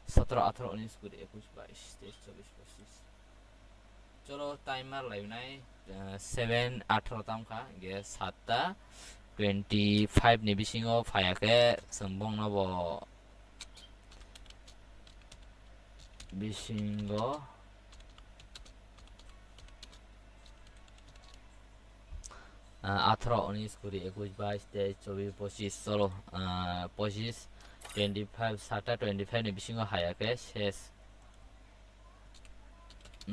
17 18 19 20 21 22 23 24 25 चलो टाइमर लाइनाय 7 18 तामखा गे 7ता 25 नि बिसिङाव फायाखै सोंबंनो बो बिसिङाव 18 19 20 21 22 23 24 चलो 25 25 7टा 25 नि बिसिङाव हायाखै शेष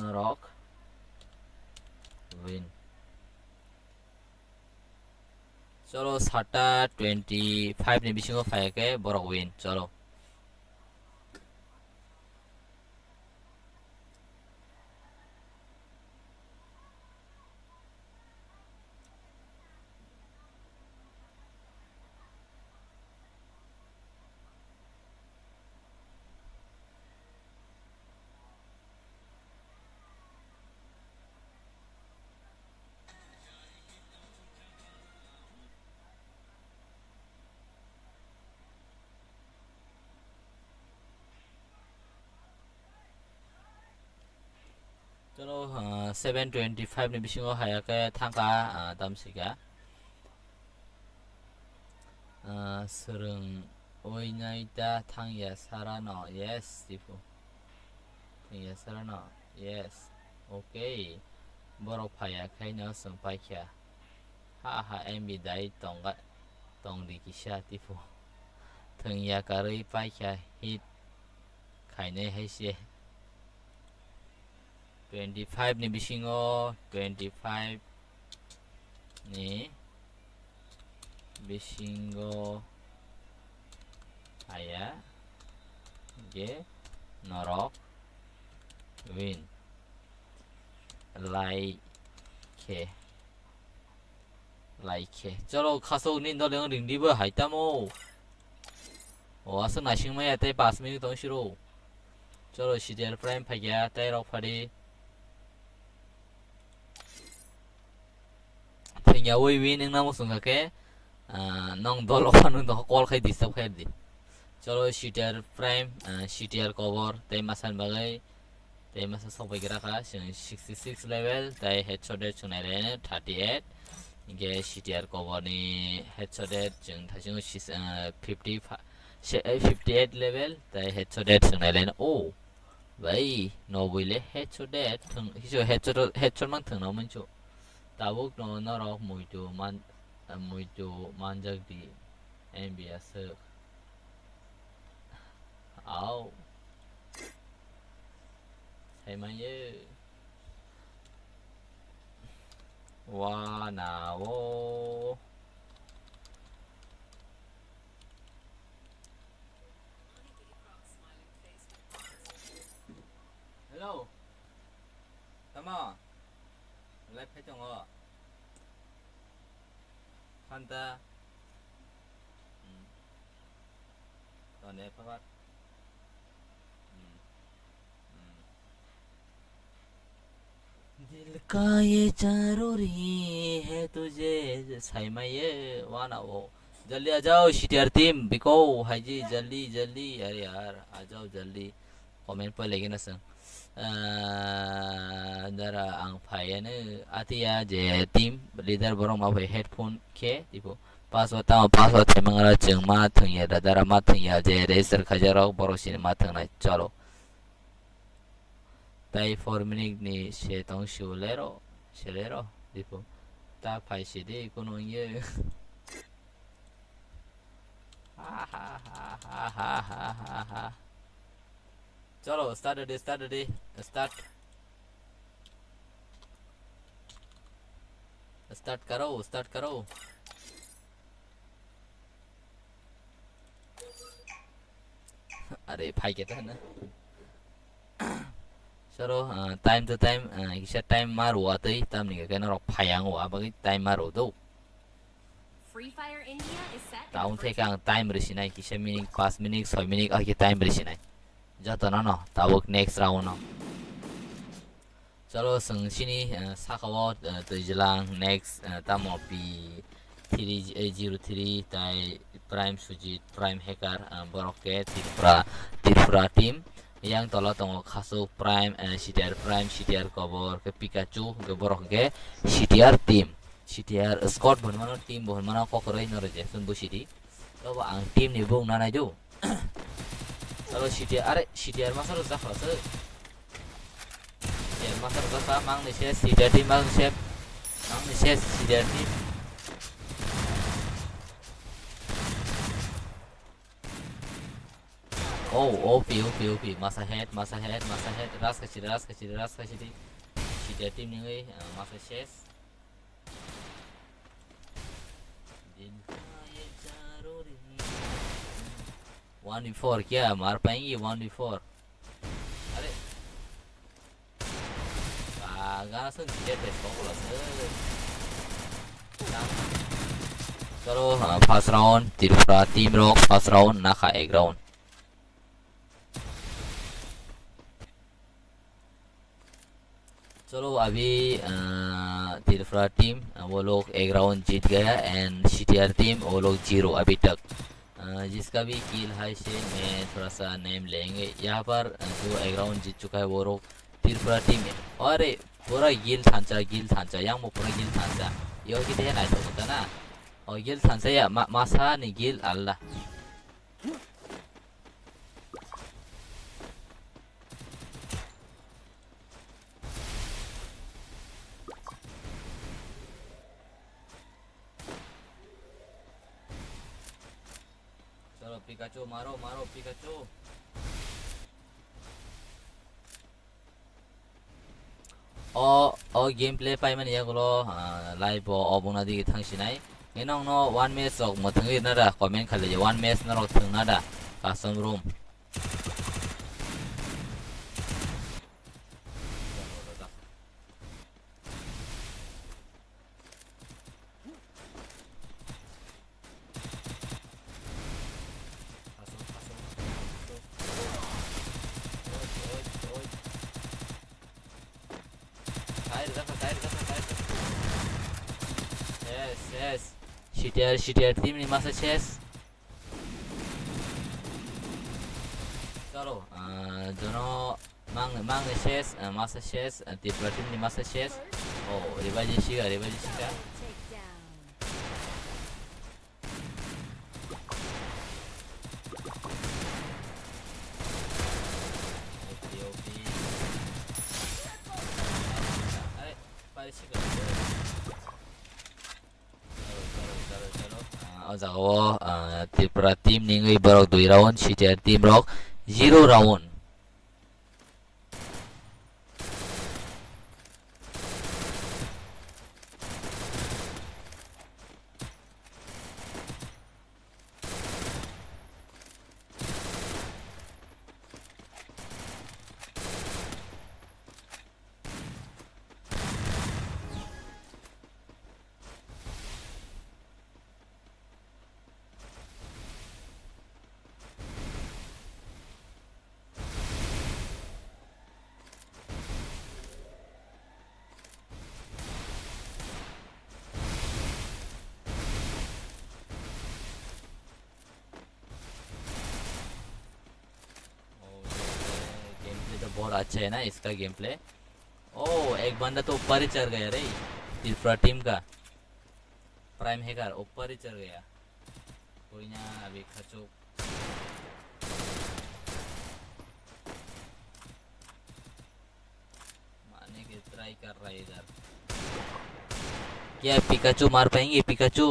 नरक win चलो 7टा 25 नि बिसिङाव फायाखै बरक win चलो चलो 725 नि बिसिङाव हायाखै थांखा दामसिका सोरों ओइनायदा थांया सारानो yes दिफु थांया सारानो yes ओके बरक फायाखै न जों पाइख्या हा एमबि दाय तंदि किसा दिफु थांया कारै पाइख्या hit खायनै हायसे 25 ni bisingo 25 ni bisingo aya ge norok win like चलो खासो नी द लेंग रिंगदिबो हाइतामो ओ आसो नासिंमाया तै 5 मिनिट दं शिरो चलो सीरियल प्राइम फाइया तै रक फारि थैया वई वी नों नामो संगाके नंग दल अखानु द कॉल खाइ डिस्टर्ब खाइ दि चलो सीरियल प्राइम सीरियल कवर तै मासान बागै तै मासा सबाय गेराखा 66 लेवल तै हेडशॉट चुनायले 38 इगे सीरियल कवर नि हेडशॉट जों थासिङो 58 लेवल तै हेडशॉट चुनायले ओ भाई नबैले हेडशॉट थं हिसो हेडशॉट मान थंनाव मोनचो ताबुक न नरक मुइतो मानजगदि एमबियासो आओ साइमायो वानावो hello Fanta. Còn đấy phát. दिल का ये जरूरी है तुझे साइमा ये वाना वो जल्दी आ जाओ शिटियर टीम बिको हाई जी जल्दी जल्दी अरे यार आ जाओ जल्दी कमेंट पर लेकिन ना सं जरा आं फायने आतिया जे टीम लीडर बरong ma fai headphone ke tipo password ta password te mangara chung ma thung ya da dara ma thung ya je register khajaro boro sin ma thung na chalo tai 4 minute ni she tong shu lero she lero tipo ta phai shi de kono ye ha ha ha ha ha ha ha ha chalo start start karo अरे भाई कहता है ना चलो time to time किसी time मारो आते ही तब नहीं कहना रॉक फायांग हुआ बाकी टाइम मारो दो टाउन थे क्या टाइम रिसी नहीं किसी मिनट 5 मिनट 6 मिनट आगे टाइम रिसी नहीं जाता ना ना तब नेक्स्ट राउंड ना चलो संगसिनी साखावा तो जलांग नेक्स्ट तमो पी 303 ताई प्राइम सुजित प्राइम हैकर बरोके तिरफ्रा team yang tolo tongo kaso prime CTR kobor ke Pikachu ke borok ke CTR team CTR squad bon mano team bon mano kokoroi nore je sun bu city to ba ang team ni bung nana jo kalau CTR masar za khasa CTR masar za mang ni se CTR team mang ni se CTR team Oh, OP, masa head, ras ke sini, si tim ni masa chest. One before क्या मार पाएंगे 1v4 अरे गाना सुन जेट चलो first round तिरफ्रा team rock first round ना खा एक राउंड चलो अभी तिरफ्रा टीम वो लोग एक राउंड जीत गया एंड सीटीआर टीम वो लोग 0 अभी तक जिसका भी किल है से मैं थोड़ा सा नेम लेंगे यहाँ पर जो एक राउंड जीत चुका है वो लोग तिरफ्रा टीम है और पूरा गिल थांचा यहाँ वो पूरा गिल थांचा ये कि ना तो होता ना और गिल थांचा या मासा नहीं गिल अल्लाह Pikachu मारो Pikachu गेम प्ले पाइमन यागलो लाइव अबुना दिगे थांसिनाय एनंग नो 1 मैच ok मथंगै नादा कमेन्ट खाले 1 मैच न रक थंनादा कासम room CTR team ni masa chess चलो दोनों मांग chess masa chess tiga tim ni masa chess oh ribaji shiga Zago tipra tim ningi borok 2 round CTR tim rok 0 round बहुत अच्छा है ना इसका गेम प्ले। ओ एक बंदा तो ऊपर ही चढ़ गया रे, तीसरा टीम का प्राइम हैकर ऊपर ही चढ़ गया। कोई ना अभी खचो मारने की ट्राई कर रहा है इधर। क्या पिकाचू मार पाएंगे Pikachu?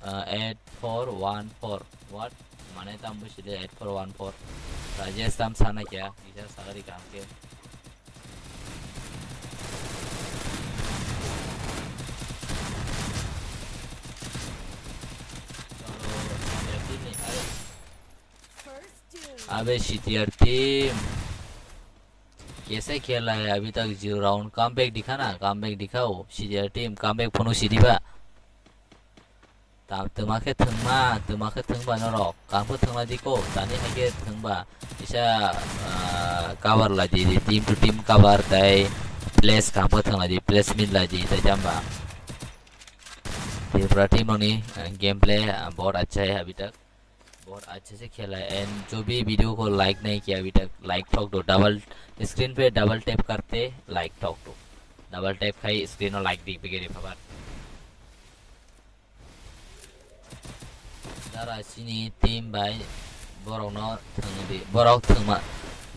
8414 what mana tambu sile 8414 rajesh tam sana kya इधर सागरी काम के अबे शिटियर टीम कैसे खेल रहा है अभी तक 0 राउंड। कम बैक दिखा ना, कम बैक दिखाओ शिटियर टीम। कम बैक फनु सिरिबा tam temake tengba norok kamu tengba diko tani hage tengba bisa cover lagi di team to team cover tai place kamu tengba di place mid lagi tai jamba तीसरा team ने game play बहुत अच्छा है अभी तक, बहुत अच्छे से खेला है। एंड जो भी वीडियो को लाइक नहीं किया अभी तक लाइक ठोक दो, डबल स्क्रीन पे डबल टैप करते लाइक ठोक दो, डबल टैप खाई स्क्रीन और लाइक दी बिगेरे खबर दारा सिनी team bye borok no thangdi borok thangma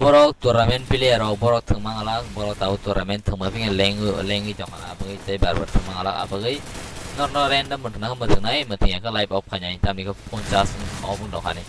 borok tournament player rok borok thangma ala borok tau tournament thangma pinga lengi jongala abai tei barbar thangma ala abai no random mutna mutnai mutnya ka live off khanyai tamni ko 50 off ndo khani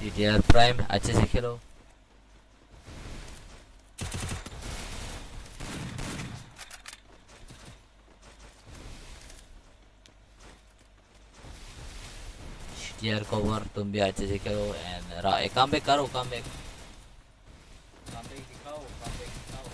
CDR prime अच्छे से खेलो। CDR cover तुम भी अच्छे से खेलो and come back करो, कम back दिखाओ, कम back दिखाओ।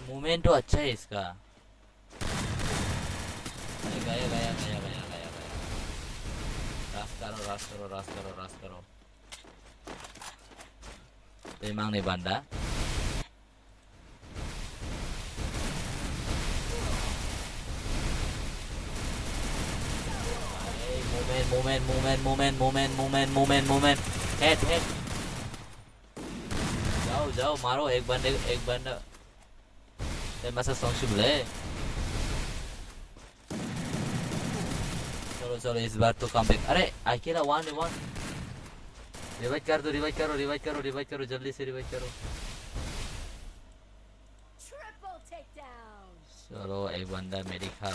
Movement तो अच्छा है इसका। गया गया गया गया गया गया रास करो memang nih banda momen head jauh मारो एक बंदा masa song शुभले चलो इस बार तो कम बैक। अरे अकेला 1v1 रिवाइव करो जल्दी से रिवाइव करो। चलो एक बंदा मेरी खा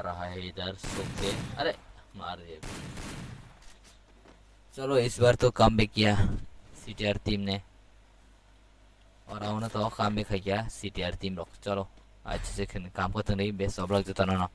रहा है इधर सुख के अरे मार दिया। चलो इस बार तो कम बैक किया सीटीआर टीम ने और आउना तो कम बैक किया सीटीआर टीम लोग। चलो अच्छे से काम करते नहीं बेस्ट सब लोग जताना ना।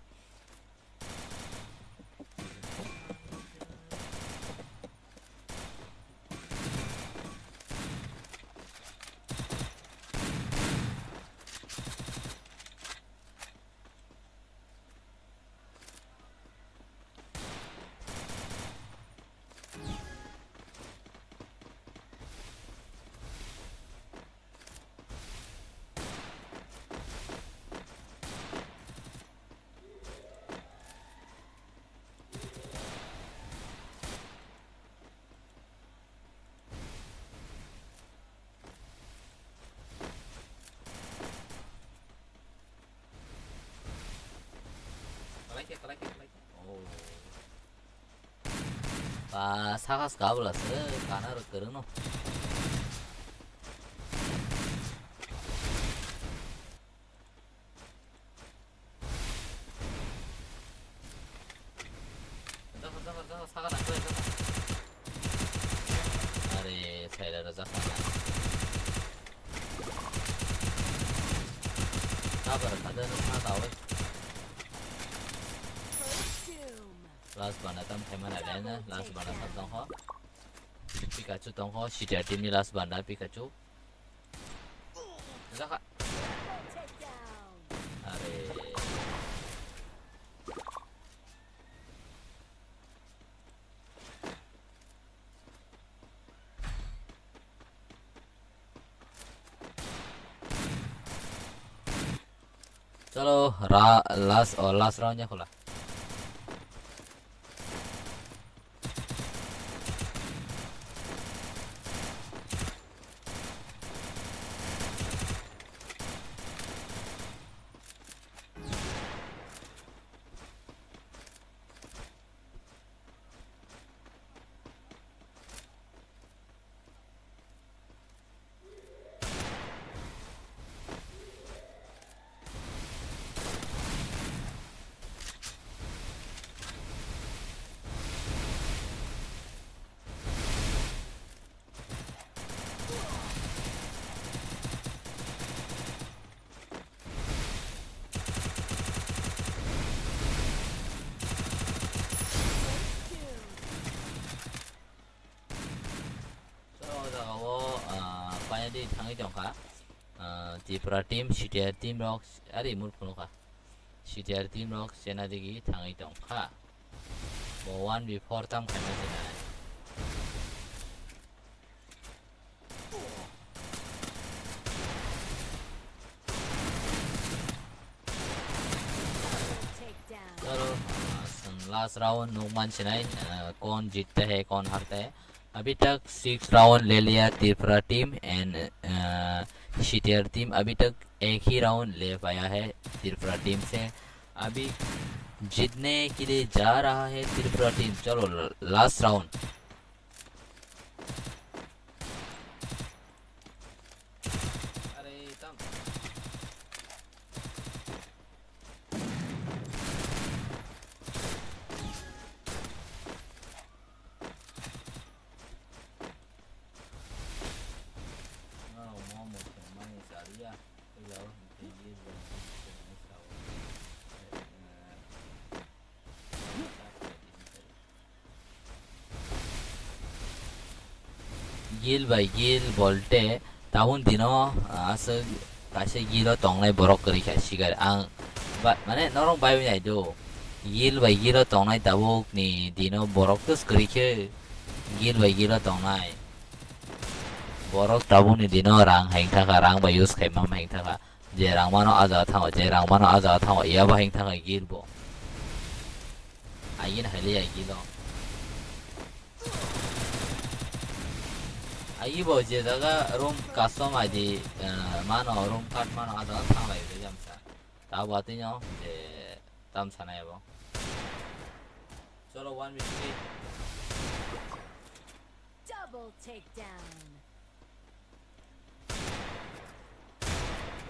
사가스 가블라스 가나르 끄르노 사가 난 거야 아래 사이다를 잡아 나버를 가드는 하나 나올 last banda tam thema na lena last banda tam tong ho Pikachu tong ho shiter team ni last banda Pikachu Zaka are चलो लास्ट राउंड या खुला đi thằng ấy chồng cả thì pra team CTR team rock ari mur phuno ka CTR team rock sena degi thằng ấy chồng cả bo one before tam khai ma sena चलो last round Numan Chennai कौन जीतता है कौन हारता है अभी तक 6 round ले लिया त्रिपुरा टीम एंड शिटियर टीम अभी तक एक ही राउंड ले पाया है त्रिपुरा टीम से अभी जीतने के लिए जा रहा है त्रिपुरा टीम चलो last round 길 by 길 볼때 다운 디너 아서 다시 길어 동네 버럭거리 시갈 안 만에 너랑 바이오냐도 길 by 길어 동네 다복 니 디너 버럭스 그리케 길 by 길어 동네 버럭 다복 니 디너 랑 행타가 랑 바이오스 개맘 행타가 제랑 마노 아자 타고 제랑 마노 아자 타고 야바 행타가 길보 아이는 할리야 길어 आई बजे जगह रूम कस्टम आदि मानो रूम कार्ड मानो आधा थांबाय बे जामसा दा बाति नो जे दाम सानायबो चलो 1 मिनट double takedown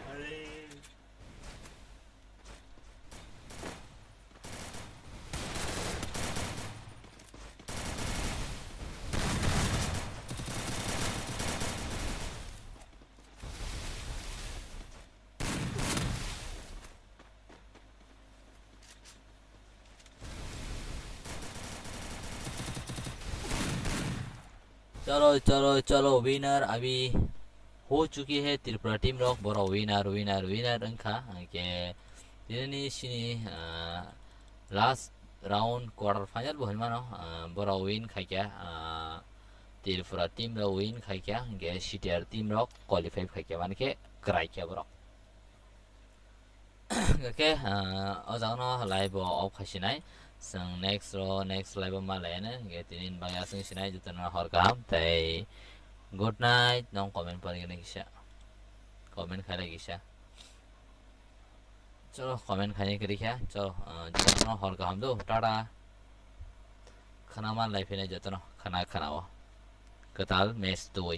अरे चलो चलो चलो विनर अभी हो चुकी है त्रिपुरा टीम रॉक बरो विनर विनर विनर अंका के दिननि सिनी लास्ट राउंड क्वार्टर फाइनल बहन मानो बरो विन खाइया त्रिपुरा टीम रो विन खाइया के सीटीआर टीम रॉक क्वालिफाई खाइया माने के कराइया बरो के अजानो लाइव ऑफ खासिनाय जों नेक्स्ट लाइव मा लायनो के तिनिन बाया जों सिनाय जुतन हर गाहाम तै गुड नाइट नों कमेन्ट परिगने किसा कमेन्ट खाले किसा चलो कमेन्ट खाने करी क्या चलो जुतन हर गाहाम दो Tata khana man lai phene jatano khana khana wa katal mes doi